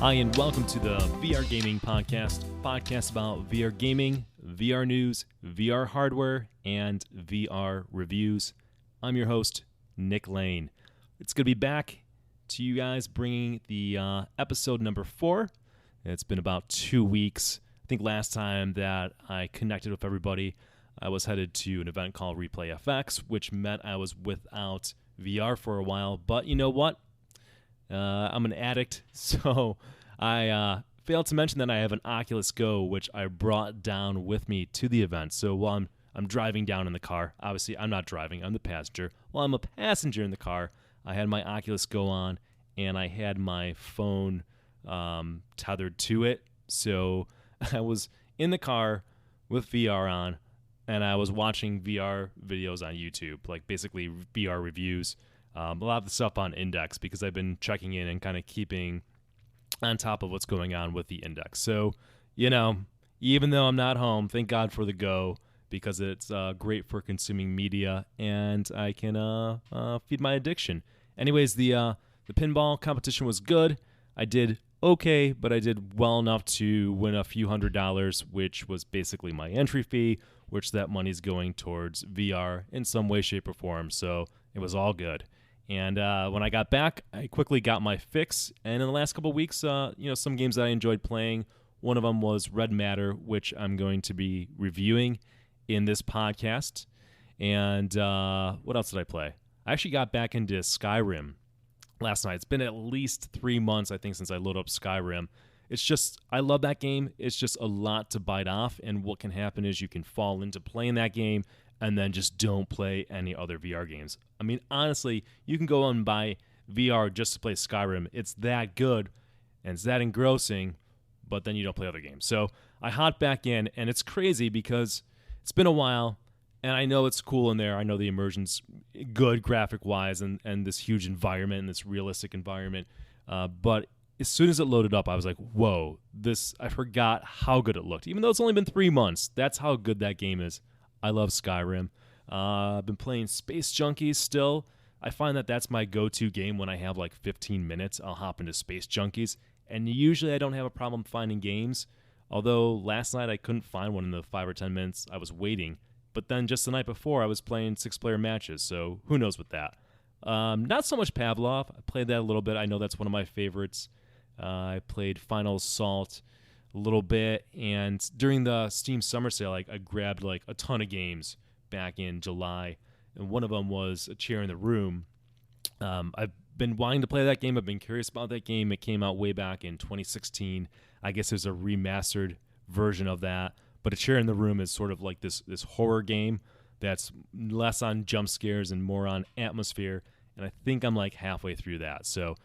Hi, and welcome to the VR Gaming podcast about VR gaming, VR news, VR hardware, and VR reviews. I'm your host, Nick Lane. It's going to be back to you guys bringing the episode number 4. It's been about 2 weeks. I think last time that I connected with everybody, I was headed to an event called Replay FX, which meant I was without VR for a while. But you know what? I'm an addict, so I failed to mention that I have an Oculus Go, which I brought down with me to the event. So while I'm driving down in the car, obviously I'm not driving, I'm the passenger. While I'm a passenger in the car, I had my Oculus Go on, and I had my phone tethered to it. So I was in the car with VR on, and I was watching VR videos on YouTube, like basically VR reviews. A lot of the stuff on Index, because I've been checking in and kind of keeping on top of what's going on with the Index. So, you know, even though I'm not home, thank God for the Go, because it's great for consuming media, and I can feed my addiction. Anyways, the pinball competition was good. I did okay, but I did well enough to win a few $100s, which was basically my entry fee, which that money's going towards VR in some way, shape, or form. So it was all good. And when I got back, I quickly got my fix. And in the last couple of weeks, some games that I enjoyed playing. One of them was Red Matter, which I'm going to be reviewing in this podcast. And what else did I play? I actually got back into Skyrim last night. It's been at least 3 months, I think, since I loaded up Skyrim. It's just, I love that game. It's just a lot to bite off. And what can happen is you can fall into playing that game and then just don't play any other VR games. I mean, honestly, you can go and buy VR just to play Skyrim. It's that good and it's that engrossing, but then you don't play other games. So I hopped back in, and it's crazy because it's been a while, and I know it's cool in there. I know the immersion's good graphic-wise and this huge environment and this realistic environment. But as soon as it loaded up, I was like, whoa, I forgot how good it looked. Even though it's only been 3 months, that's how good that game is. I love Skyrim. I've been playing Space Junkies still. I find that that's my go-to game when I have like 15 minutes. I'll hop into Space Junkies, and usually I don't have a problem finding games, although last night I couldn't find one in the 5 or 10 minutes I was waiting. But then just the night before, I was playing 6-player matches, so who knows with that. Not so much Pavlov. I played that a little bit. I know that's one of my favorites. I played Final Assault a little bit, and during the Steam Summer Sale, I grabbed like a ton of games back in July, and one of them was A Chair in the Room. I've been wanting to play that game. I've been curious about that game. It came out way back in 2016. I guess there's a remastered version of that, but A Chair in the Room is sort of like this horror game that's less on jump scares and more on atmosphere, and I think I'm like halfway through that. So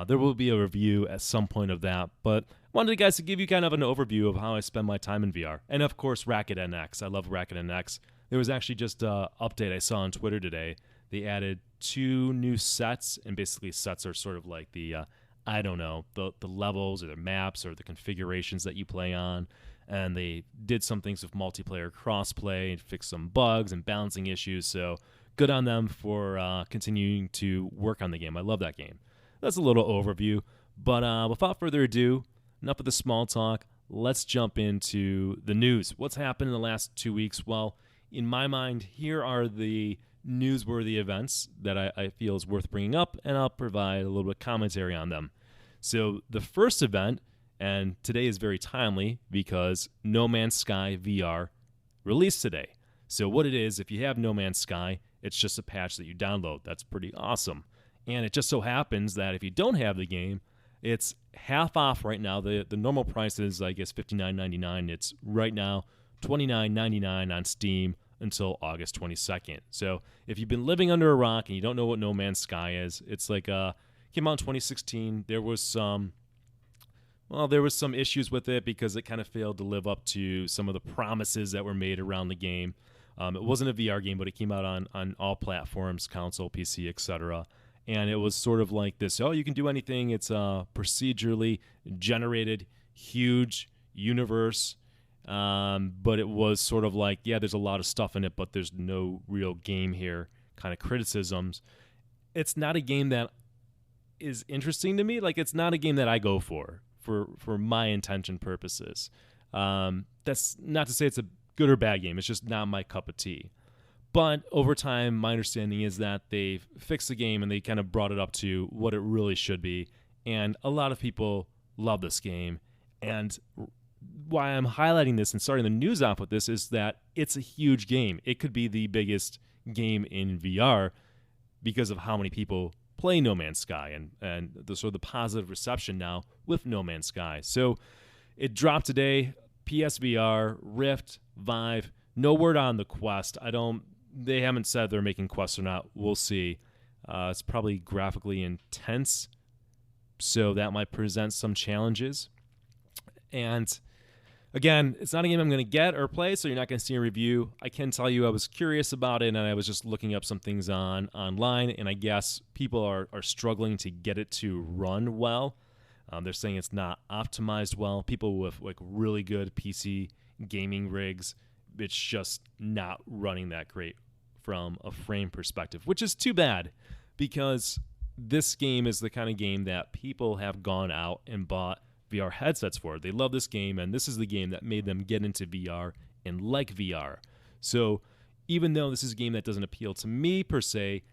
there will be a review at some point of that, but wanted guys to give you kind of an overview of how I spend my time in VR. And of course, Racket NX. I love Racket NX. There was actually just an update I saw on Twitter today. They added 2 new sets, and basically sets are sort of like the levels or the maps or the configurations that you play on. And they did some things with multiplayer crossplay and fixed some bugs and balancing issues. So good on them for continuing to work on the game. I love that game. That's a little overview. But without further ado, enough of the small talk. Let's jump into the news. What's happened in the last 2 weeks? Well, in my mind, here are the newsworthy events that I feel is worth bringing up, and I'll provide a little bit of commentary on them. So the first event, and today is very timely because No Man's Sky VR released today. So what it is, if you have No Man's Sky, it's just a patch that you download. That's pretty awesome. And it just so happens that if you don't have the game, it's half off right now. The normal price is, I guess, $59.99. It's right now $29.99 on Steam until August 22nd. So if you've been living under a rock and you don't know what No Man's Sky is, it's like came out in 2016. There was some issues with it because it kind of failed to live up to some of the promises that were made around the game. It wasn't a VR game, but it came out on all platforms, console, PC, etc. And it was sort of like this, you can do anything. It's a procedurally generated, huge universe. But it was sort of like, there's a lot of stuff in it, but there's no real game here kind of criticisms. It's not a game that is interesting to me. Like, it's not a game that I go for for my intention purposes. That's not to say it's a good or bad game. It's just not my cup of tea. But over time, my understanding is that they've fixed the game and they kind of brought it up to what it really should be. And a lot of people love this game. And why I'm highlighting this and starting the news off with this is that it's a huge game. It could be the biggest game in VR because of how many people play No Man's Sky and the sort of the positive reception now with No Man's Sky. So it dropped today. PSVR, Rift, Vive. No word on the Quest. They haven't said they're making Quests or not. We'll see. It's probably graphically intense, so that might present some challenges. And again, it's not a game I'm going to get or play, so you're not going to see a review. I can tell you I was curious about it, and I was just looking up some things online, and I guess people are struggling to get it to run well. They're saying it's not optimized well. People with like really good PC gaming rigs, it's just not running that great from a frame perspective, which is too bad because this game is the kind of game that people have gone out and bought VR headsets for. They love this game, and this is the game that made them get into VR and like VR. So even though this is a game that doesn't appeal to me per se,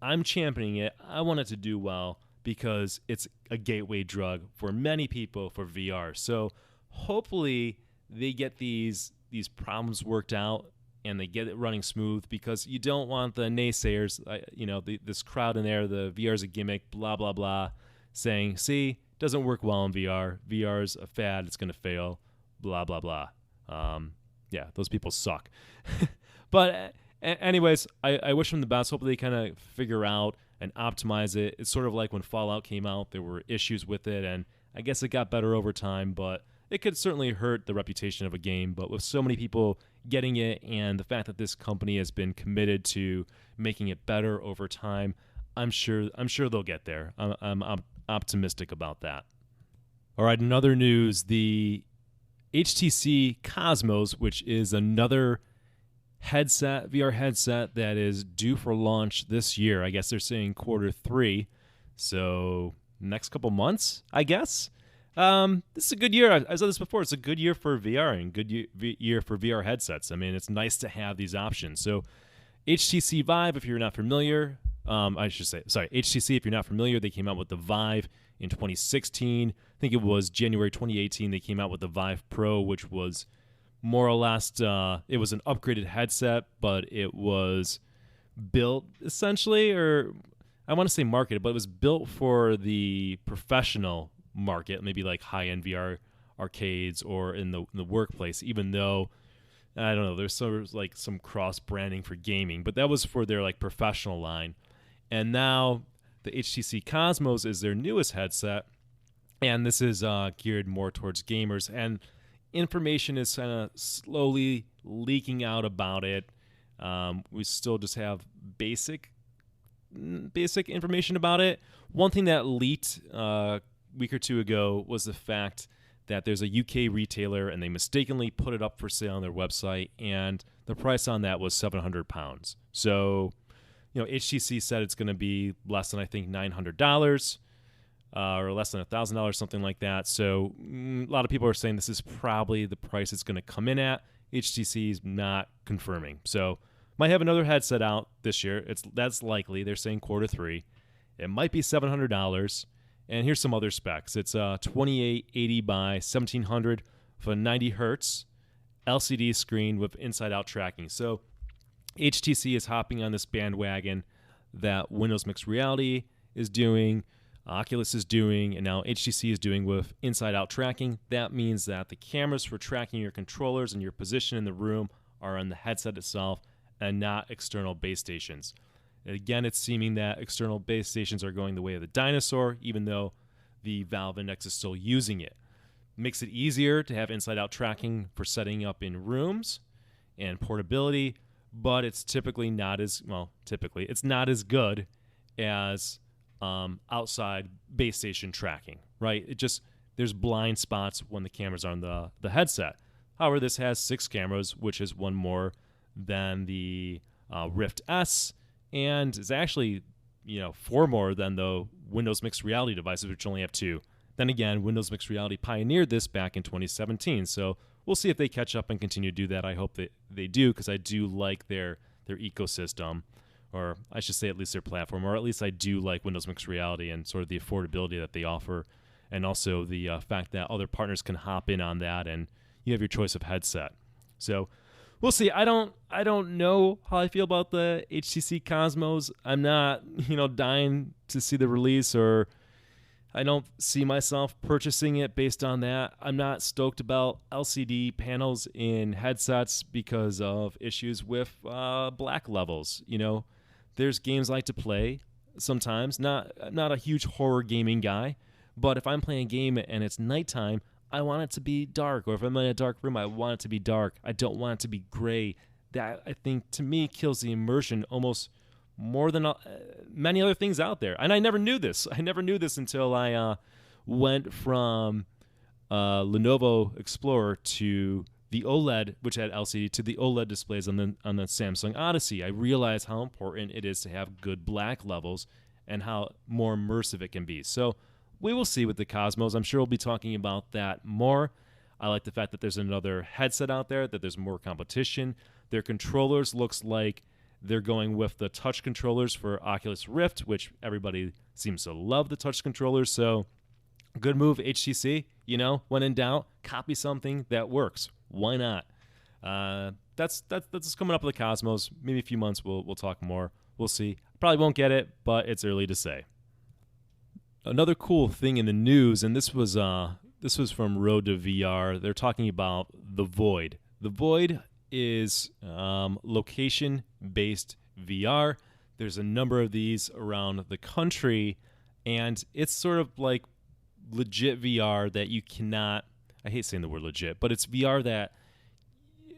I'm championing it. I want it to do well because it's a gateway drug for many people for VR. So hopefully they get these problems worked out and they get it running smooth, because you don't want the naysayers, this crowd in there, the VR is a gimmick, blah, blah, blah, saying, see, doesn't work well in VR. VR is a fad. It's going to fail, blah, blah, blah. Yeah, those people suck. But anyways, I wish them the best. Hopefully they kind of figure out and optimize it. It's sort of like when Fallout came out, there were issues with it, and I guess it got better over time, but it could certainly hurt the reputation of a game. But with so many people getting it and the fact that this company has been committed to making it better over time, I'm sure they'll get there. I'm optimistic about that. All right, in other news, the HTC Cosmos, which is another VR headset that is due for launch this year. I guess they're saying Q3, so next couple months, I guess. This is a good year. I said this before. It's a good year for VR and good year for VR headsets. I mean, it's nice to have these options. So HTC Vive, if you're not familiar, HTC, if you're not familiar, they came out with the Vive in 2016. I think it was January 2018 they came out with the Vive Pro, which was more or less, it was an upgraded headset, but it was built essentially, or I want to say marketed, but it was built for the professional market, maybe like high-end VR arcades or in the workplace, even though, I don't know, there's sort of like some cross-branding for gaming, but that was for their like professional line. And now the HTC Cosmos is their newest headset, and this is geared more towards gamers, and information is kind of slowly leaking out about it. We still just have basic information about it. One thing that leaked week or two ago was the fact that there's a UK retailer and they mistakenly put it up for sale on their website, and the price on that was £700. So, HTC said it's going to be less than, I think, $900 or less than $1,000, something like that. So a lot of people are saying this is probably the price it's going to come in at. HTC is not confirming. So might have another headset out this year. That's likely. They're saying Q3. It might be $700. And here's some other specs. It's 2880 by 1700 for a 90 hertz LCD screen with inside-out tracking. So HTC is hopping on this bandwagon that Windows Mixed Reality is doing, Oculus is doing, and now HTC is doing with inside-out tracking. That means that the cameras for tracking your controllers and your position in the room are on the headset itself and not external base stations. Again, it's seeming that external base stations are going the way of the dinosaur, even though the Valve Index is still using it. Makes it easier to have inside-out tracking for setting up in rooms and portability, but it's typically not as good as outside base station tracking, right? There's blind spots when the cameras are on the headset. However, this has 6 cameras, which is one more than the Rift S, and is actually 4 more than the Windows Mixed Reality devices, which only have 2. Then again, Windows Mixed Reality pioneered this back in 2017, so we'll see if they catch up and continue to do that. I hope that they do, because I do like their ecosystem, or I should say at least their platform, or at least I do like Windows Mixed Reality and sort of the affordability that they offer, and also the fact that other partners can hop in on that, and you have your choice of headset. So we'll see. I don't know how I feel about the HTC Cosmos. I'm not, dying to see the release, or I don't see myself purchasing it based on that. I'm not stoked about LCD panels in headsets because of issues with black levels. There's games I like to play sometimes. Not a huge horror gaming guy, but if I'm playing a game and it's nighttime, I want it to be dark. Or if I'm in a dark room, I want it to be dark. I don't want it to be gray. That, I think, to me, kills the immersion almost more than many other things out there. And I never knew this. I never knew this until I went from Lenovo Explorer to the OLED, which had LCD, to the OLED displays on the Samsung Odyssey. I realized how important it is to have good black levels and how more immersive it can be. So we will see with the Cosmos. I'm sure we'll be talking about that more. I like the fact that there's another headset out there, that there's more competition. Their controllers looks like they're going with the touch controllers for Oculus Rift, which everybody seems to love the touch controllers. So good move, HTC. When in doubt, copy something that works. Why not? That's coming up with the Cosmos. Maybe a few months we'll talk more. We'll see. Probably won't get it, but it's early to say. Another cool thing in the news, and this was from Road to VR. They're talking about the Void. The Void is location-based VR. There's a number of these around the country, and it's sort of like legit VR that you cannot, I hate saying the word legit, but it's VR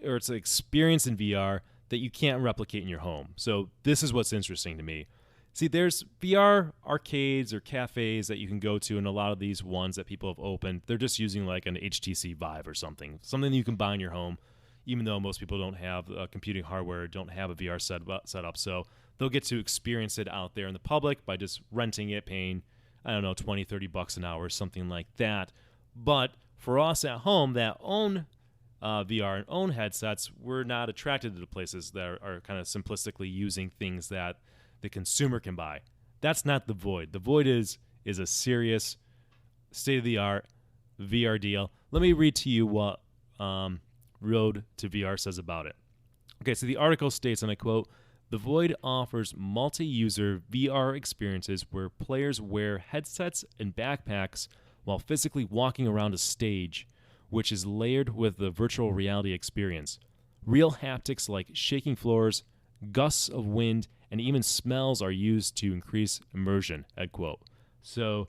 it's an experience in VR that you can't replicate in your home. So this is what's interesting to me. See, there's VR arcades or cafes that you can go to, and a lot of these ones that people have opened, they're just using like an HTC Vive or something that you can buy in your home, even though most people don't have computing hardware, don't have a VR setup. So they'll get to experience it out there in the public by just renting it, paying, I don't know, $20, $30 an hour or something like that. But for us at home that own VR and own headsets, we're not attracted to the places that are kind of simplistically using things that the consumer can buy. That's not the Void. The Void is a serious, state-of-the-art VR deal. Let me read to you what Road to VR says about it. Okay, so the article states, and I quote, "The Void offers multi-user VR experiences where players wear headsets and backpacks while physically walking around a stage, which is layered with the virtual reality experience. Real haptics like shaking floors, gusts of wind, and even smells are used to increase immersion," end quote. So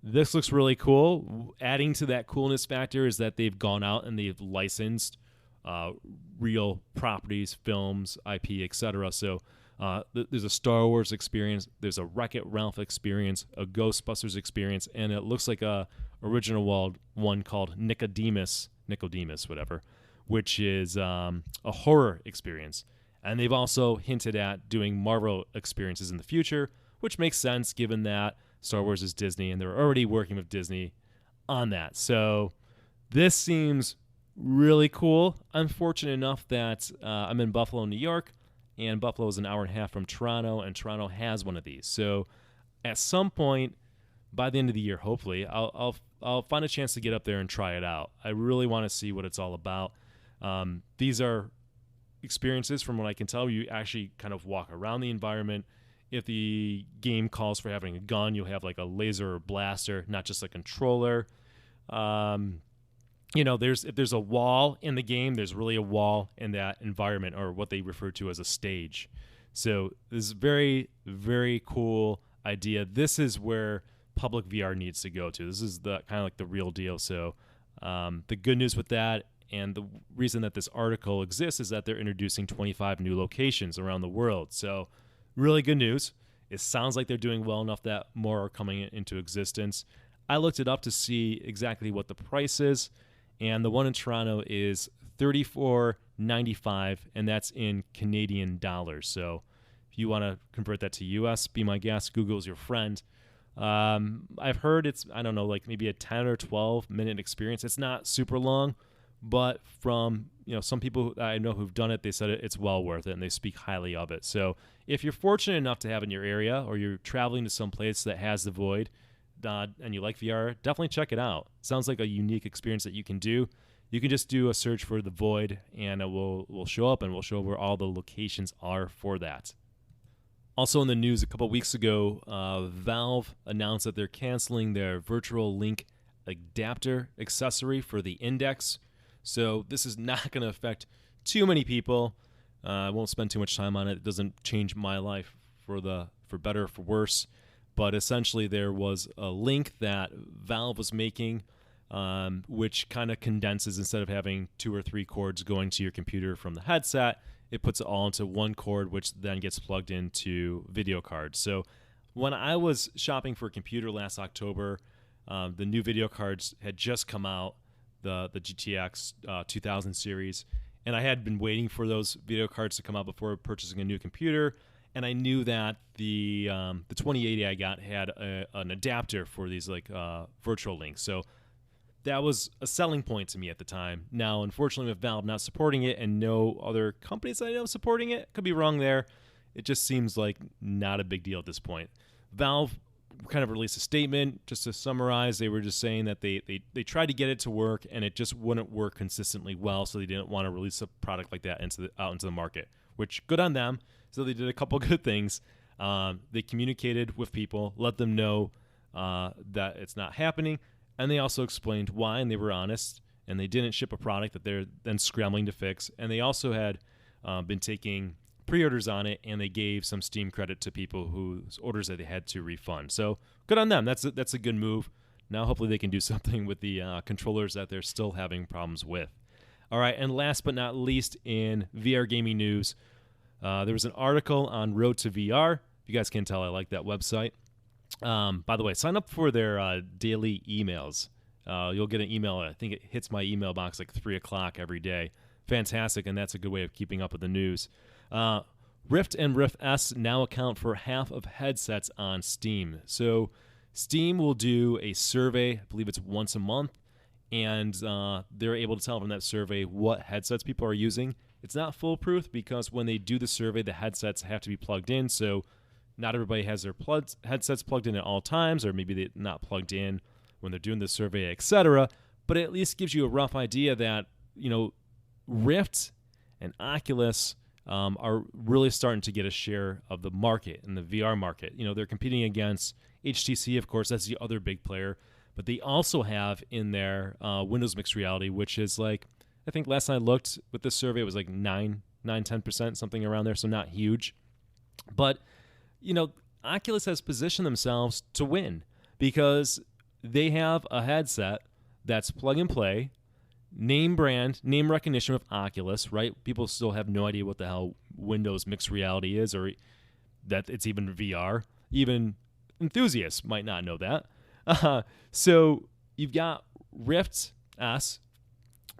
this looks really cool. Adding to that coolness factor is that they've gone out and they've licensed real properties, films, IP, etc. So there's a Star Wars experience, there's a Wreck-It Ralph experience, a Ghostbusters experience, and it looks like a original one called Nicodemus, whatever, which is a horror experience. And they've also hinted at doing Marvel experiences in the future, which makes sense given that Star Wars is Disney, and they're already working with Disney on that. So this seems really cool. I'm fortunate enough that I'm in Buffalo, New York, and Buffalo is an hour and a half from Toronto, and Toronto has one of these. So at some point, by the end of the year, hopefully, I'll find a chance to get up there and try it out. I really want to see what it's all about. These are experiences, from what I can tell. You actually kind of walk around the environment. If the game calls for having a gun, you'll have like a laser or blaster, not just a controller. If there's a wall in the game, there's really a wall in that environment, or what they refer to as a stage. So this is very, very cool idea. This is where public VR needs to go to. This is the kind of like the real deal. So the good news with that, and the reason that this article exists, is that they're introducing 25 new locations around the world. So really good news. It sounds like they're doing well enough that more are coming into existence. I looked it up to see exactly what the price is, and the one in Toronto is $34.95, and that's in Canadian dollars. So if you want to convert that to US, be my guest. Google's your friend. I've heard it's, I don't know, like maybe a 10 or 12-minute experience. It's not super long, but from some people I know who've done it, they said it's well worth it, and they speak highly of it. So if you're fortunate enough to have it in your area, or you're traveling to some place that has the Void, and you like VR, definitely check it out. Sounds like a unique experience that you can do. You can just do a search for the Void, and it will show up, and we'll show where all the locations are for that. Also in the news, a couple weeks ago, Valve announced that they're canceling their Virtual Link adapter accessory for the Index. So this is not going to affect too many people. I won't spend too much time on it. It doesn't change my life for better or for worse. But essentially, there was a link that Valve was making, which kind of condenses, instead of having 2 or 3 cords going to your computer from the headset, it puts it all into one cord, which then gets plugged into video cards. So when I was shopping for a computer last October, the new video cards had just come out, the GTX 2000 series, and I had been waiting for those video cards to come out before purchasing a new computer. And I knew that the 2080 I got had an adapter for these virtual links. So that was a selling point to me at the time. Now, unfortunately, with Valve not supporting it and no other companies I know supporting it, could be wrong there. It just seems like not a big deal at this point. Valve kind of released a statement. Just to summarize, they were just saying that they tried to get it to work, and it just wouldn't work consistently well, so they didn't want to release a product like that out into the market, which good on them. So they did a couple good things. They communicated with people, let them know that it's not happening, and they also explained why, and they were honest, and they didn't ship a product that they're then scrambling to fix. And they also had been taking pre-orders on it, and they gave some Steam credit to people whose orders that they had to refund. So good on them. That's a good move. Now hopefully they can do something with the controllers that they're still having problems with. All right, and last but not least, in VR gaming news, there was an article on Road to VR. If you guys can tell, I like that website. By the way, sign up for their daily emails. You'll get an email. I think it hits my email box like 3 o'clock every day. Fantastic, and that's a good way of keeping up with the news. Rift and Rift S now account for half of headsets on Steam. So Steam will do a survey, I believe it's once a month, and they're able to tell from that survey what headsets people are using. It's not foolproof, because when they do the survey, the headsets have to be plugged in, so not everybody has their headsets plugged in at all times, or maybe they're not plugged in when they're doing the survey, etc. But it at least gives you a rough idea that, Rift and Oculus are really starting to get a share of the market, in the VR market. They're competing against HTC, of course, that's the other big player, but they also have in there Windows Mixed Reality, which is I think last time I looked with this survey, it was 10%, something around there, so not huge. But, Oculus has positioned themselves to win, because they have a headset that's plug and play, name brand, name recognition with Oculus, right? People still have no idea what the hell Windows Mixed Reality is, or that it's even VR. Even enthusiasts might not know that. So you've got Rift S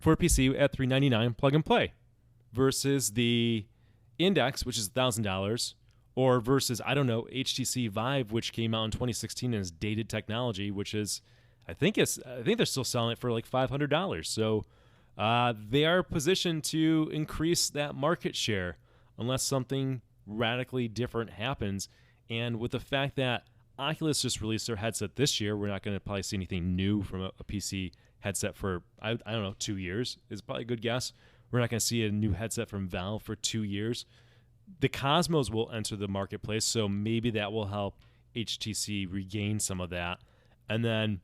for PC at $399 plug and play, versus the Index, which is $1,000, or versus, HTC Vive, which came out in 2016 and is dated technology, which is, I think they're still selling it for $500. So they are positioned to increase that market share unless something radically different happens. And with the fact that Oculus just released their headset this year, we're not going to probably see anything new from a PC headset for, 2 years is probably a good guess. We're not going to see a new headset from Valve for 2 years. The Cosmos will enter the marketplace, so maybe that will help HTC regain some of that. And then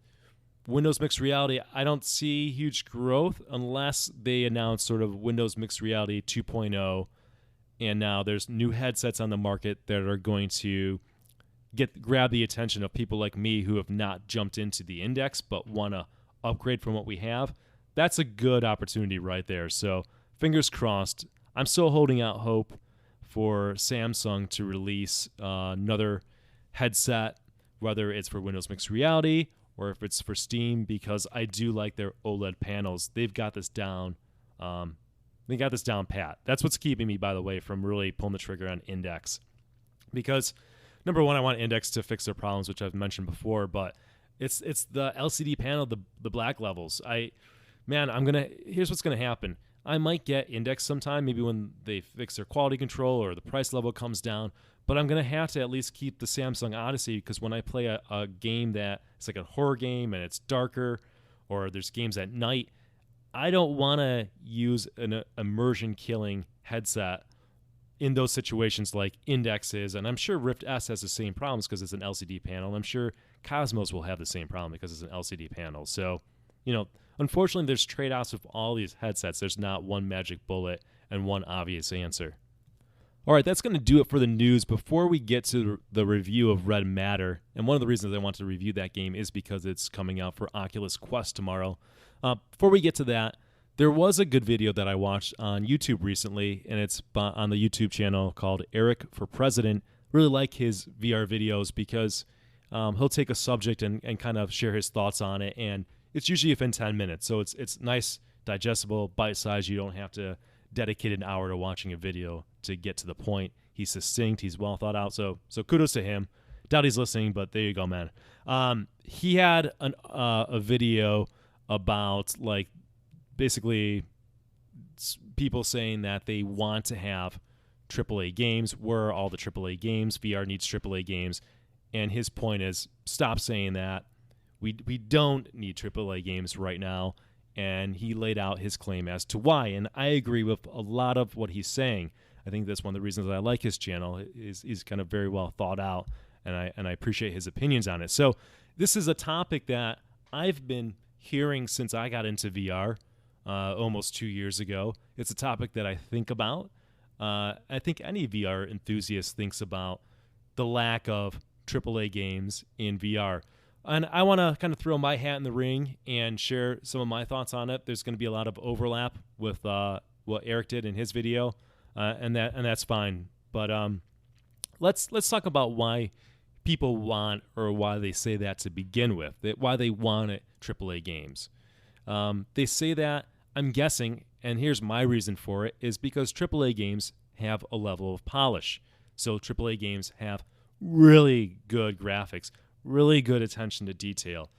Windows Mixed Reality, I don't see huge growth unless they announce sort of Windows Mixed Reality 2.0, and now there's new headsets on the market that are going to grab the attention of people like me who have not jumped into the Index but want to upgrade from what we have. That's a good opportunity right there. So fingers crossed. I'm still holding out hope for Samsung to release another headset, whether it's for Windows Mixed Reality or if it's for Steam, because I do like their OLED panels. They've got this down. They got this down pat. That's what's keeping me, by the way, from really pulling the trigger on Index, because number one, I want Index to fix their problems, which I've mentioned before, but it's the LCD panel, the black levels. Here's what's gonna happen. I might get Index sometime, maybe when they fix their quality control or the price level comes down, but I'm gonna have to at least keep the Samsung Odyssey, because when I play a game that it's like a horror game and it's darker, or there's games at night, I don't want to use an immersion killing headset in those situations like Index is, and I'm sure Rift S has the same problems because it's an LCD panel. I'm sure Cosmos will have the same problem because it's an LCD panel. So, unfortunately, there's trade-offs with all these headsets. There's not one magic bullet and one obvious answer. All right, that's going to do it for the news. Before we get to the review of Red Matter, and one of the reasons I want to review that game is because it's coming out for Oculus Quest tomorrow. Before we get to that, there was a good video that I watched on YouTube recently, and it's on the YouTube channel called Eric for President. Really like his VR videos because he'll take a subject and kind of share his thoughts on it, and it's usually within 10 minutes. So it's nice, digestible, bite-sized. You don't have to dedicate an hour to watching a video to get to the point. He's succinct. He's well thought out. So kudos to him. Doubt he's listening, but there you go, man. He had a video about basically people saying that they want to have AAA games. Where are all the AAA games? VR needs AAA games. And his point is, stop saying that. We don't need AAA games right now. And he laid out his claim as to why. And I agree with a lot of what he's saying. I think that's one of the reasons that I like his channel. He's kind of very well thought out, and I appreciate his opinions on it. So this is a topic that I've been hearing since I got into VR almost 2 years ago. It's a topic that I think about. I think any VR enthusiast thinks about the lack of AAA games in VR. And I want to kind of throw my hat in the ring and share some of my thoughts on it. There's going to be a lot of overlap with what Eric did in his video, and that's fine. But let's talk about why people want, or why they say that to begin with, why they want AAA games. They say that, I'm guessing, and here's my reason for it, is because AAA games have a level of polish. So AAA games have really good graphics, really good attention to detail,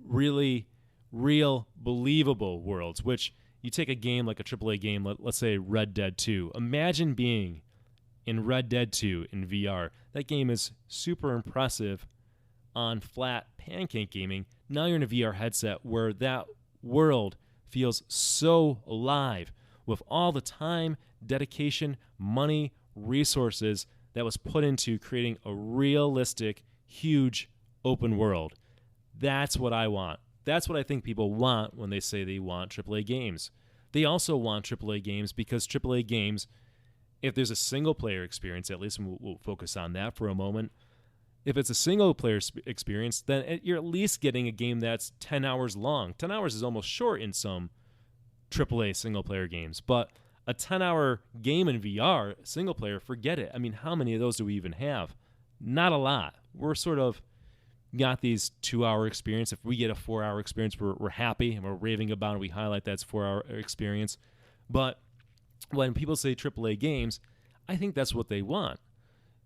really real, believable worlds, which you take a game like a AAA game, let's say Red Dead 2. Imagine being in Red Dead 2 in VR. That game is super impressive on flat pancake gaming. Now you're in a VR headset where that world feels so alive with all the time, dedication, money, resources that was put into creating a realistic, huge open world. That's what I want. That's what I think people want when they say they want AAA games. They also want AAA games because AAA games, if there's a single-player experience, at least, and we'll focus on that for a moment, if it's a single-player experience, then you're at least getting a game that's 10 hours long. 10 hours is almost short in some AAA single-player games, but a 10-hour game in VR, single-player, forget it. I mean, how many of those do we even have? Not a lot. We're sort of got these 2-hour experience. If we get a 4-hour experience, we're happy and we're raving about it. We highlight that's 4-hour experience. But when people say AAA games, I think that's what they want.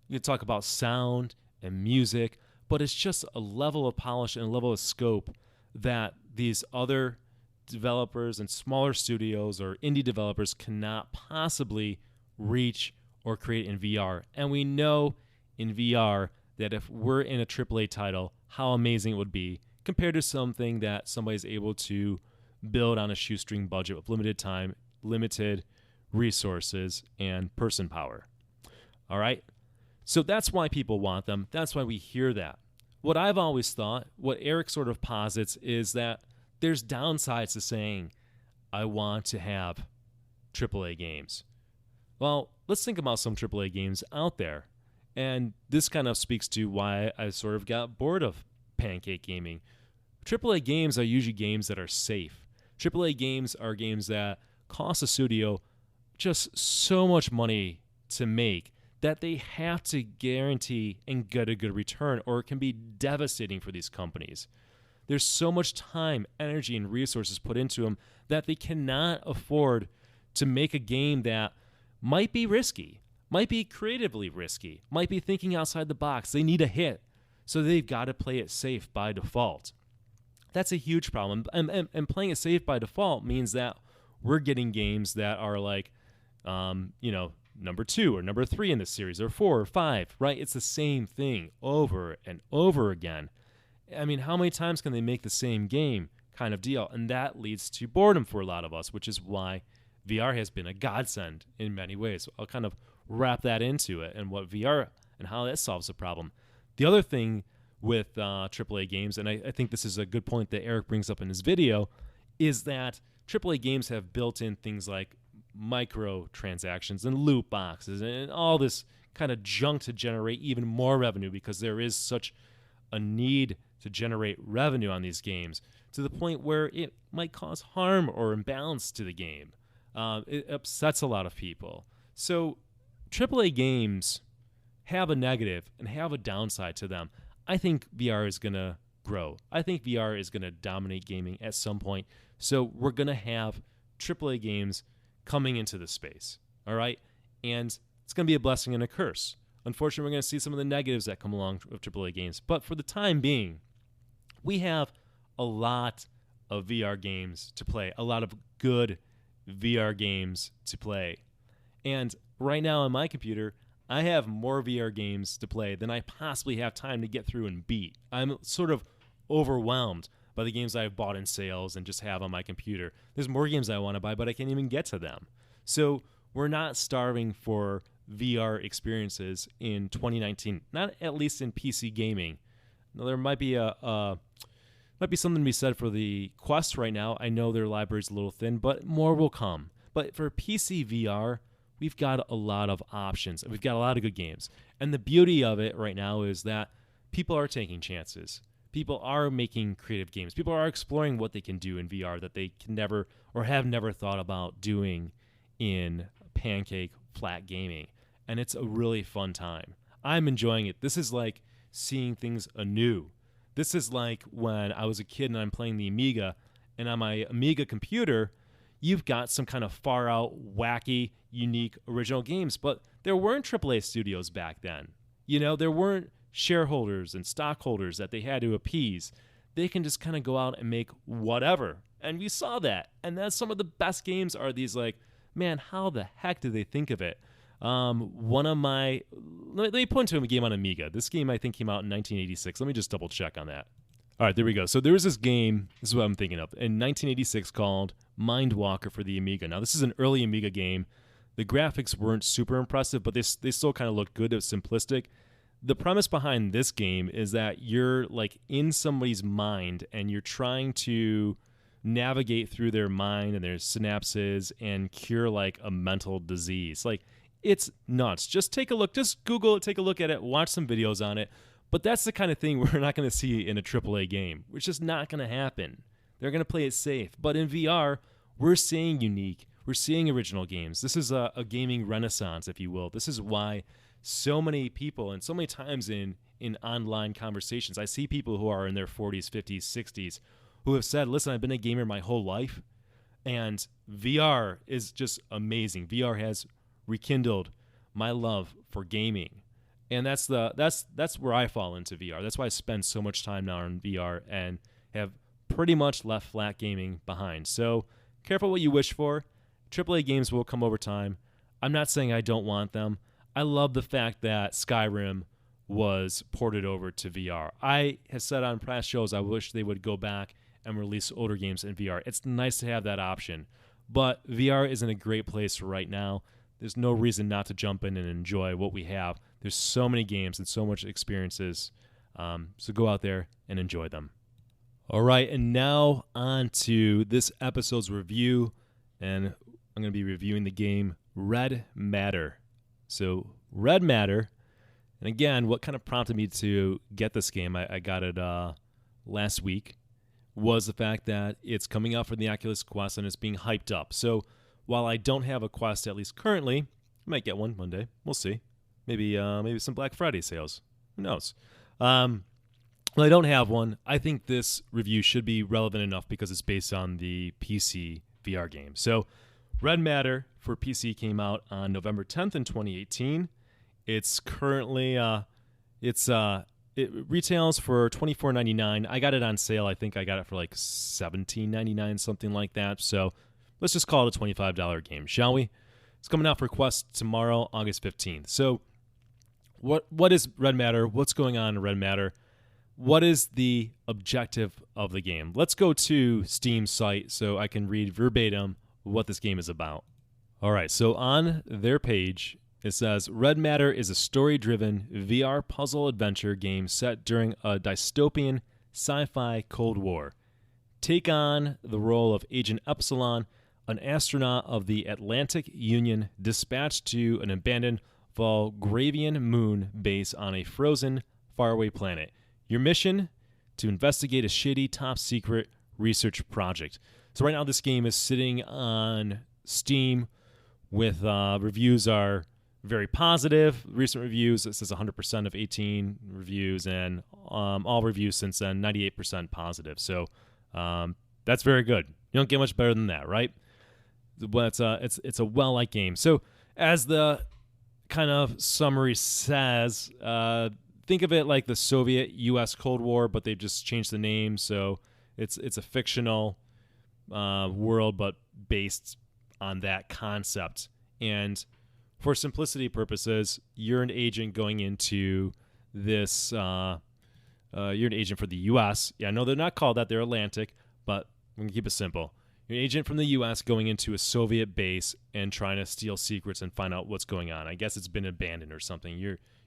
You can talk about sound and music, but it's just a level of polish and a level of scope that these other developers and smaller studios or indie developers cannot possibly reach or create in VR. And we know in VR that if we're in a AAA title, how amazing it would be compared to something that somebody's able to build on a shoestring budget with limited time, limited resources, and person power. All right? So that's why people want them. That's why we hear that. What I've always thought, what Eric sort of posits, is that there's downsides to saying, I want to have AAA games. Well, let's think about some AAA games out there. And this kind of speaks to why I sort of got bored of pancake gaming. AAA games are usually games that are safe. AAA games are games that cost a studio just so much money to make that they have to guarantee and get a good return, or it can be devastating for these companies. There's so much time, energy, and resources put into them that they cannot afford to make a game that might be risky, might be creatively risky, might be thinking outside the box. They need a hit, so they've got to play it safe by default. That's a huge problem. And playing it safe by default means that we're getting games that are like, number 2 or number 3 in the series, or 4 or 5, right? It's the same thing over and over again. I mean, how many times can they make the same game kind of deal? And that leads to boredom for a lot of us, which is why VR has been a godsend in many ways. So I'll kind of wrap that into it and what VR and how that solves the problem. The other thing with AAA games, and I think this is a good point that Eric brings up in his video, is that AAA games have built in things like microtransactions and loot boxes and all this kind of junk to generate even more revenue, because there is such a need to generate revenue on these games to the point where it might cause harm or imbalance to the game. It upsets a lot of people. So AAA games have a negative and have a downside to them. I think VR is going to grow. I think VR is going to dominate gaming at some point. So we're going to have AAA games coming into the space, all right? And it's going to be a blessing and a curse. Unfortunately, we're going to see some of the negatives that come along with AAA games. But for the time being, we have a lot of VR games to play, a lot of good VR games to play. And right now on my computer, I have more VR games to play than I possibly have time to get through and beat. I'm sort of overwhelmed by the games I've bought in sales and just have on my computer. There's more games I want to buy, but I can't even get to them. So we're not starving for VR experiences in 2019, not at least in PC gaming. Now, there might be something to be said for the Quest right now. I know their library's a little thin, but more will come. But for PC VR, we've got a lot of options. We've got a lot of good games. And the beauty of it right now is that people are taking chances. People are making creative games. People are exploring what they can do in VR that they can never or have never thought about doing in pancake flat gaming. And it's a really fun time. I'm enjoying it. This is like seeing things anew. This is like when I was a kid and I'm playing the Amiga, and on my Amiga computer, you've got some kind of far out, wacky, unique, original games. But there weren't AAA studios back then. There weren't shareholders and stockholders that they had to appease. They can just kind of go out and make whatever. And we saw that. And that's some of the best games are these like, man, how the heck did they think of it? Let me point to a game on Amiga. This game I think came out in 1986. Let me just double check on that. All right, there we go. So there was this game, this is what I'm thinking of, in 1986 called Mindwalker for the Amiga. Now, this is an early Amiga game. The graphics weren't super impressive, but they still kind of looked good. It was simplistic. The premise behind this game is that you're like in somebody's mind and you're trying to navigate through their mind and their synapses and cure like a mental disease. Like, it's nuts. Just take a look. Just Google it, take a look at it, watch some videos on it. But that's the kind of thing we're not going to see in a AAA game. It's just not going to happen. They're going to play it safe. But in VR, we're seeing unique. We're seeing original games. This is a gaming renaissance, if you will. This is why so many people, and so many times in online conversations, I see people who are in their 40s, 50s, 60s, who have said, listen, I've been a gamer my whole life, and VR is just amazing. VR has rekindled my love for gaming. And that's where I fall into VR. That's why I spend so much time now in VR and have pretty much left flat gaming behind. So careful what you wish for. AAA games will come over time. I'm not saying I don't want them. I love the fact that Skyrim was ported over to VR. I have said on past shows I wish they would go back and release older games in VR. It's nice to have that option. But VR is in a great place right now. There's no reason not to jump in and enjoy what we have. There's so many games and so much experiences. So go out there and enjoy them. All right, and now on to this episode's review. And I'm going to be reviewing the game Red Matter. So Red Matter, and again, what kind of prompted me to get this game, I got it last week, was the fact that it's coming out for the Oculus Quest and it's being hyped up. So while I don't have a Quest, at least currently, I might get one one day. We'll see. Maybe some Black Friday sales. Who knows? Well, I don't have one. I think this review should be relevant enough because it's based on the PC VR game. So Red Matter for PC came out on November 10th in 2018. It's currently it retails for $24.99. I got it on sale. I think I got it for like $17.99, something like that. So let's just call it a $25 game, shall we? It's coming out for Quest tomorrow, August 15th. So what is Red Matter? What's going on in Red Matter? What is the objective of the game? Let's go to Steam's site so I can read verbatim what this game is about. All right, so on their page, it says, Red Matter is a story-driven VR puzzle adventure game set during a dystopian sci-fi Cold War. Take on the role of Agent Epsilon, an astronaut of the Atlantic Union dispatched to an abandoned Volgravian moon base on a frozen, faraway planet. Your mission? To investigate a shady top-secret research project. So right now this game is sitting on Steam with reviews are very positive. Recent reviews, it says 100% of 18 reviews, and all reviews since then, 98% positive. So that's very good. You don't get much better than that, right? But it's a well-liked game. So as the kind of summary says, think of it like the Soviet-U.S. Cold War, but they've just changed the name. So it's a fictional world, but based on that concept. And for simplicity purposes, you're an agent going into this. You're an agent for the U.S. Yeah, no, they're not called that. They're Atlantic, but we're gonna keep it simple. You're an agent from the U.S. going into a Soviet base and trying to steal secrets and find out what's going on. I guess it's been abandoned or something.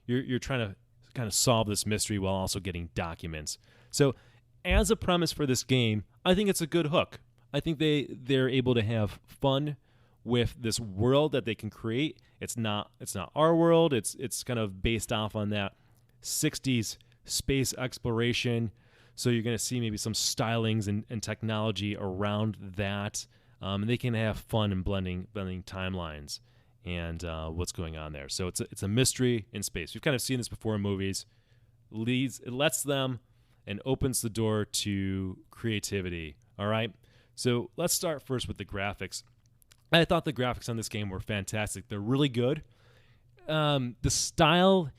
You're trying to kind of solve this mystery while also getting documents. So, as a premise for this game, I think it's a good hook. I think they're able to have fun with this world that they can create. It's not our world. It's kind of based off on that 60s space exploration. So you're going to see maybe some stylings and technology around that. And they can have fun in blending timelines and what's going on there. So it's a mystery in space. We've kind of seen this before in movies. It lets them and opens the door to creativity. All right. So let's start first with the graphics. I thought the graphics on this game were fantastic. They're really good. The style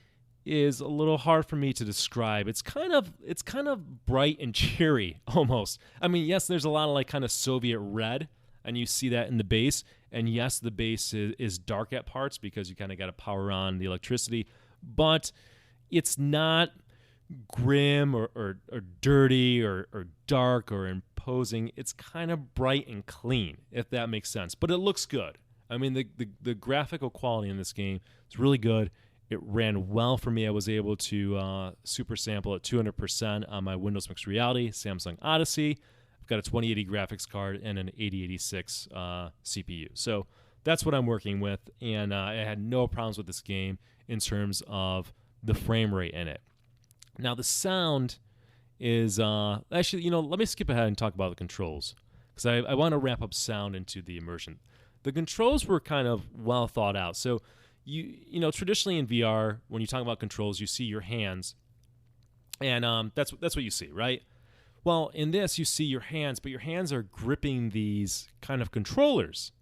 is a little hard for me to describe. It's kind of bright and cheery almost. I mean, yes, there's a lot of like kind of Soviet red, and you see that in the base. And yes, the base is dark at parts because you kind of got to power on the electricity, but it's not grim or dirty or dark or imposing. It's kind of bright and clean, if that makes sense. But it looks good. I mean, the graphical quality in this game is really good. It ran well for me. I was able to super sample at 200% on my Windows Mixed Reality Samsung Odyssey. I've got a 2080 graphics card and an 8086 CPU. So that's what I'm working with, and I had no problems with this game in terms of the frame rate in it. Now, the sound is actually, let me skip ahead and talk about the controls because I want to wrap up sound into the immersion. The controls were kind of well thought out. So, traditionally in VR, when you talk about controls, you see your hands, and that's what you see, right? Well, in this, you see your hands, but your hands are gripping these kind of controllers.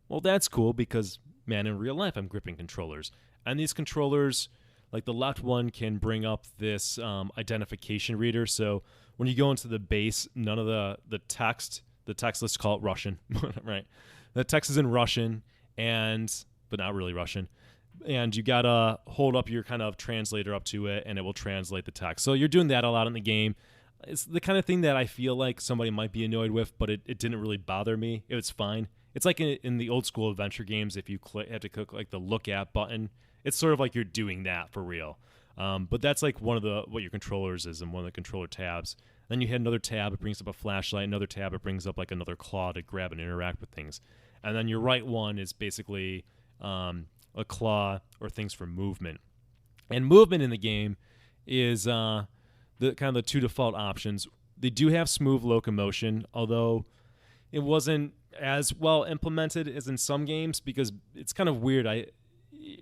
Well, that's cool because, man, in real life, I'm gripping controllers, and these controllers, like the left one, can bring up this identification reader. So when you go into the base, none of the text, let's call it Russian, right? The text is in Russian, but not really Russian. And you got to hold up your kind of translator up to it, and it will translate the text. So you're doing that a lot in the game. It's the kind of thing that I feel like somebody might be annoyed with, but it didn't really bother me. It was fine. It's like in the old school adventure games, if you have to click like the look at button, it's sort of like you're doing that for real. But that's like what your controllers is in one of the controller tabs. Then you hit another tab, it brings up a flashlight. Another tab, it brings up like another claw to grab and interact with things. And then your right one is basically a claw or things for movement. And movement in the game is the kind of the two default options. They do have smooth locomotion, although it wasn't as well implemented as in some games because it's kind of weird.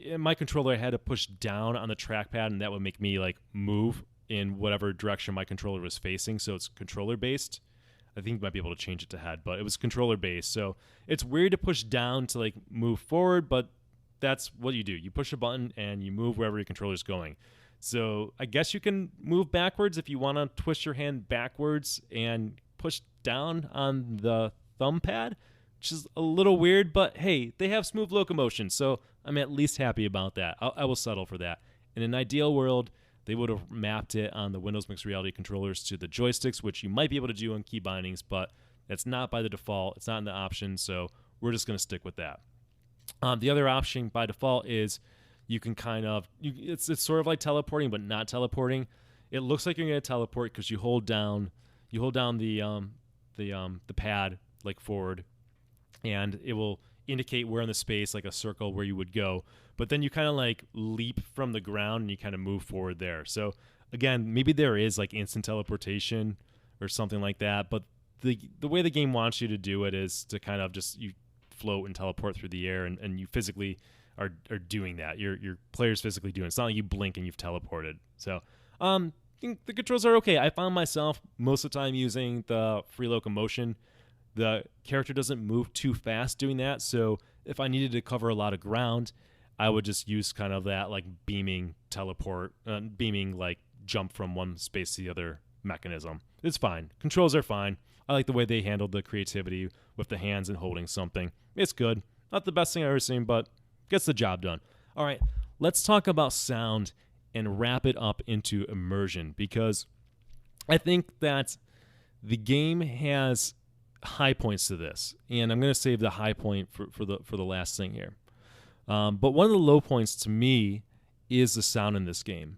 In my controller, I had to push down on the trackpad, and that would make me like move in whatever direction my controller was facing. So it's controller based. I think you might be able to change it to head, but it was controller based. So it's weird to push down to like move forward, but that's what you do. You push a button and you move wherever your controller's going. So I guess you can move backwards if you want to twist your hand backwards and push down on the thumb pad, which is a little weird, but hey, they have smooth locomotion, so I'm at least happy about that. I will settle for that. In an ideal world, they would have mapped it on the Windows Mixed Reality controllers to the joysticks, which you might be able to do on key bindings, but that's not by the default. It's not in the options, so we're just going to stick with that. The other option by default is you can kind of it's sort of like teleporting, but not teleporting. It looks like you're going to teleport because you hold down the pad like forward, and it will indicate where in the space, like a circle, where you would go. But then you kind of like leap from the ground and you kind of move forward there. So again, maybe there is like instant teleportation or something like that. But the way the game wants you to do it is to kind of just you float and teleport through the air, and you physically are doing that. Your player's physically doing it. It's not like you blink and you've teleported. So I think the controls are okay. I found myself most of the time using the free locomotion. The character doesn't move too fast doing that, so if I needed to cover a lot of ground, I would just use kind of that like beaming teleport, beaming like jump from one space to the other mechanism. It's fine. Controls are fine. I like the way they handled the creativity with the hands and holding something. It's good. Not the best thing I've ever seen, but gets the job done. All right, let's talk about sound and wrap it up into immersion, because I think that the game has high points to this, and I'm going to save the high point for the last thing here. But one of the low points to me is the sound in this game.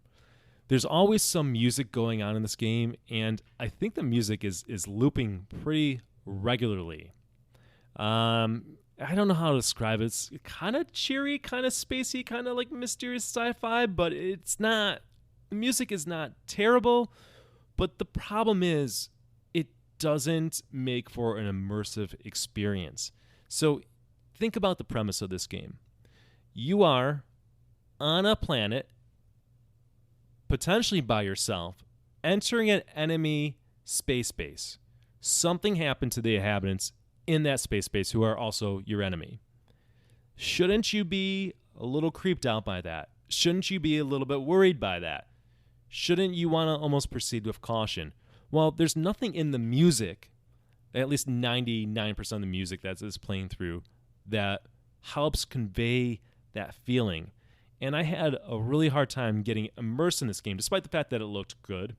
There's always some music going on in this game, and I think the music is looping pretty regularly. I don't know how to describe it. It's kind of cheery, kind of spacey, kind of like mysterious sci-fi, but it's not. The music is not terrible, but the problem is it doesn't make for an immersive experience. So think about the premise of this game. You are on a planet, potentially by yourself, entering an enemy space base. Something happened to the inhabitants in that space base who are also your enemy. Shouldn't you be a little creeped out by that? Shouldn't you be a little bit worried by that? Shouldn't you want to almost proceed with caution? Well, there's nothing in the music, at least 99% of the music that is playing through, that helps convey that feeling. And I had a really hard time getting immersed in this game, despite the fact that it looked good,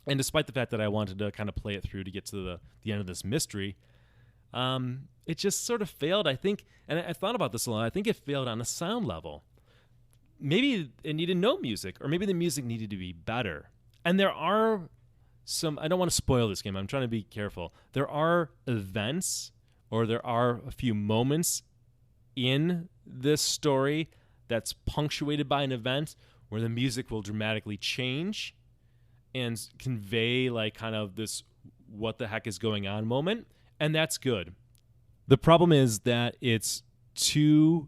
and despite the fact that I wanted to kind of play it through to get to the end of this mystery. It just sort of failed, I think, and I thought about this a lot. I think it failed on a sound level. Maybe it needed no music, or maybe the music needed to be better. And there are some, I don't want to spoil this game, I'm trying to be careful. There are events, or there are a few moments in this story that's punctuated by an event where the music will dramatically change and convey like kind of this what the heck is going on moment. And that's good. The problem is that it's too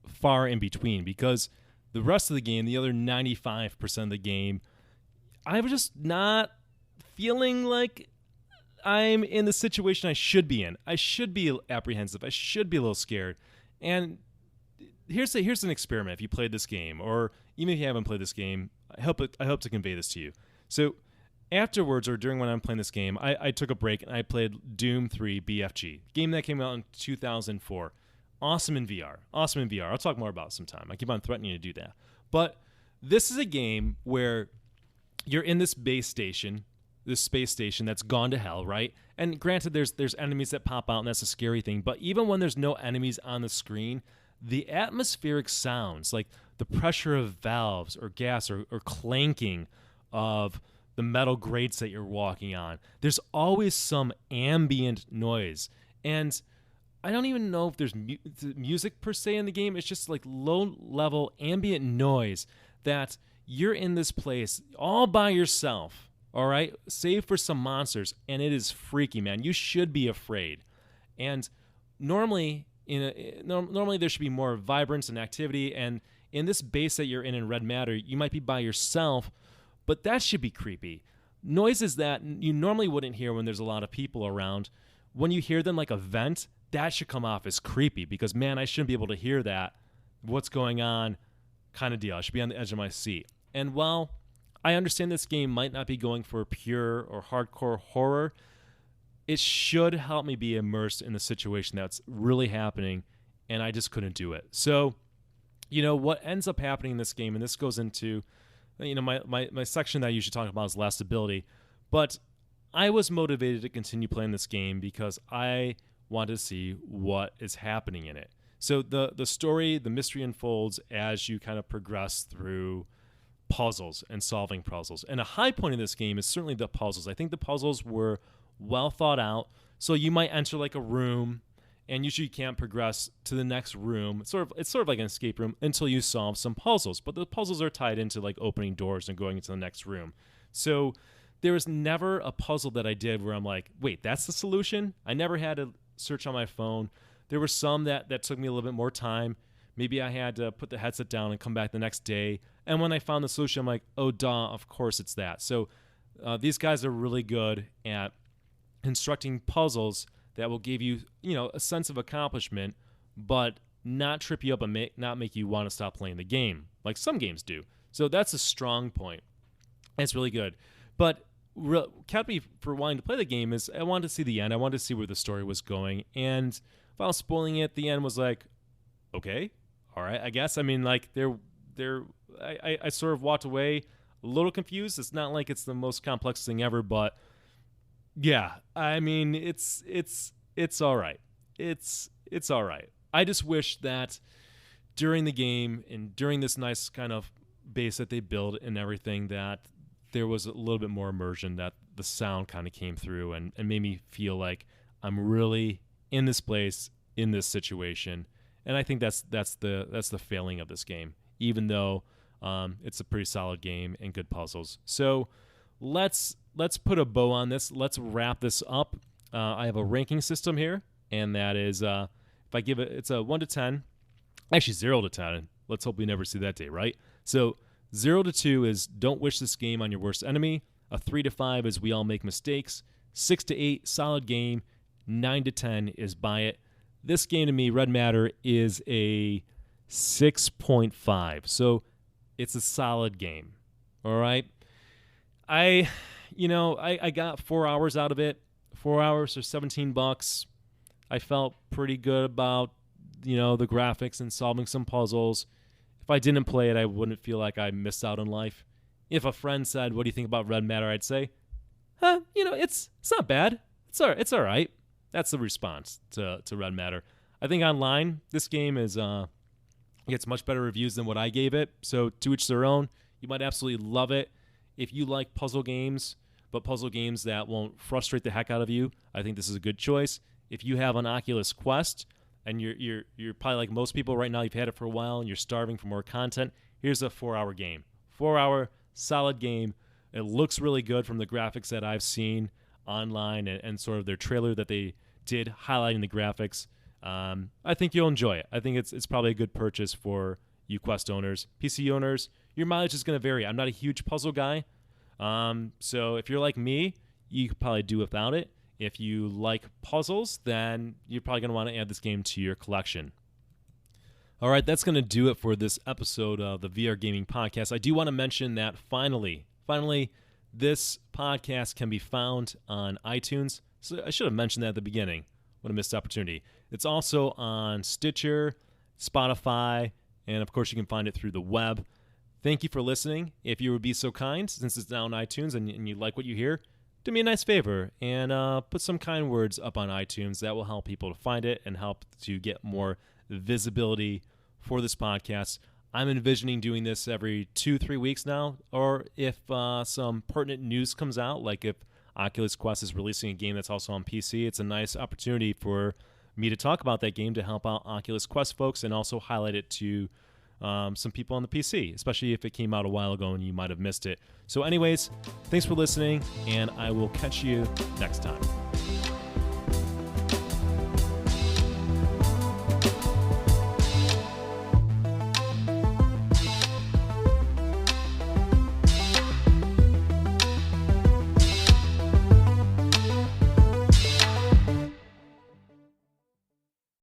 far in between, because the rest of the game, the other 95% of the game, I was just not feeling like I'm in the situation I should be in. I should be apprehensive. I should be a little scared. And here's an experiment. If you played this game, or even if you haven't played this game, I hope to convey this to you. So afterwards, or during when I'm playing this game, I took a break and I played Doom 3 BFG, game that came out in 2004. Awesome in VR. I'll talk more about it sometime. I keep on threatening to do that. But this is a game where you're in this space station that's gone to hell, right? And granted, there's enemies that pop out, and that's a scary thing. But even when there's no enemies on the screen, the atmospheric sounds, like the pressure of valves or gas or clanking of the metal grates that you're walking on, there's always some ambient noise. And I don't even know if there's music per se in the game. It's just like low-level ambient noise that you're in this place all by yourself, all right, save for some monsters, and it is freaky, man. You should be afraid. And normally there should be more vibrance and activity, and in this base that you're in Red Matter, you might be by yourself, but that should be creepy. noises that you normally wouldn't hear when there's a lot of people around. When you hear them like a vent, that should come off as creepy because, man, I shouldn't be able to hear that. What's going on kind of deal. I should be on the edge of my seat. And while I understand this game might not be going for pure or hardcore horror, it should help me be immersed in the situation that's really happening, and I just couldn't do it. So, what ends up happening in this game, and this goes into, my section that I usually talk about is last ability, but I was motivated to continue playing this game because I wanted to see what is happening in it. So the story, the mystery unfolds as you kind of progress through puzzles and solving puzzles. And a high point of this game is certainly the puzzles. I think the puzzles were well thought out. So you might enter like a room, and usually you can't progress to the next room. It's sort of like an escape room until you solve some puzzles. But the puzzles are tied into like opening doors and going into the next room. So there was never a puzzle that I did where I'm like, wait, that's the solution? I never had to search on my phone. There were some that took me a little bit more time. Maybe I had to put the headset down and come back the next day. And when I found the solution, I'm like, oh, duh, of course it's that. So these guys are really good at constructing puzzles that will give you, a sense of accomplishment, but not trip you up and not make you want to stop playing the game, like some games do. So that's a strong point. It's really good. But kept me for wanting to play the game is I wanted to see the end. I wanted to see where the story was going. And without spoiling it, the end was like, okay, all right, I guess. I mean, like I sort of walked away a little confused. It's not like it's the most complex thing ever, but yeah, I mean, it's all right. It's all right. I just wish that during the game and during this nice kind of base that they build and everything, that there was a little bit more immersion, that the sound kind of came through and made me feel like I'm really in this place, in this situation. And I think that's the failing of this game, even though it's a pretty solid game and good puzzles. So let's put a bow on this. Let's wrap this up. I have a ranking system here, and that is if I give it's a 1 to 10, actually 0 to 10. Let's hope we never see that day, right? So 0 to 2 is don't wish this game on your worst enemy. A 3 to 5 is we all make mistakes. 6 to 8, solid game. 9 to 10 is buy it. This game to me, Red Matter, is a 6.5. So it's a solid game. All right. I got 4 hours out of it. 4 hours for $17. I felt pretty good about, the graphics and solving some puzzles. If I didn't play it, I wouldn't feel like I missed out on life. If a friend said, "What do you think about Red Matter?" I'd say, it's not bad. It's all right. That's the response to Red Matter. I think online, this game gets much better reviews than what I gave it. So to each their own. You might absolutely love it. If you like puzzle games, but puzzle games that won't frustrate the heck out of you, I think this is a good choice. If you have an Oculus Quest and you're probably like most people right now, you've had it for a while and you're starving for more content, here's a 4-hour game. 4-hour solid game. It looks really good from the graphics that I've seen online and sort of their trailer that they did highlighting the graphics. I think you'll enjoy it. I think it's probably a good purchase for you Quest owners. PC owners, your mileage is going to vary. I'm not a huge puzzle guy. So if you're like me, you could probably do without it. If you like puzzles, then you're probably going to want to add this game to your collection. All right, that's going to do it for this episode of the VR Gaming Podcast. I do want to mention that finally, this podcast can be found on iTunes. So I should have mentioned that at the beginning. What a missed opportunity. It's also on Stitcher, Spotify, and of course you can find it through the web. Thank you for listening. If you would be so kind, since it's now on iTunes and you like what you hear, do me a nice favor and put some kind words up on iTunes. That will help people to find it and help to get more visibility for this podcast. I'm envisioning doing this every 2-3 weeks now, or if some pertinent news comes out, like if Oculus Quest is releasing a game that's also on PC, it's a nice opportunity for me to talk about that game to help out Oculus Quest folks and also highlight it to some people on the PC, especially if it came out a while ago and you might have missed it. So anyways, thanks for listening, and I will catch you next time.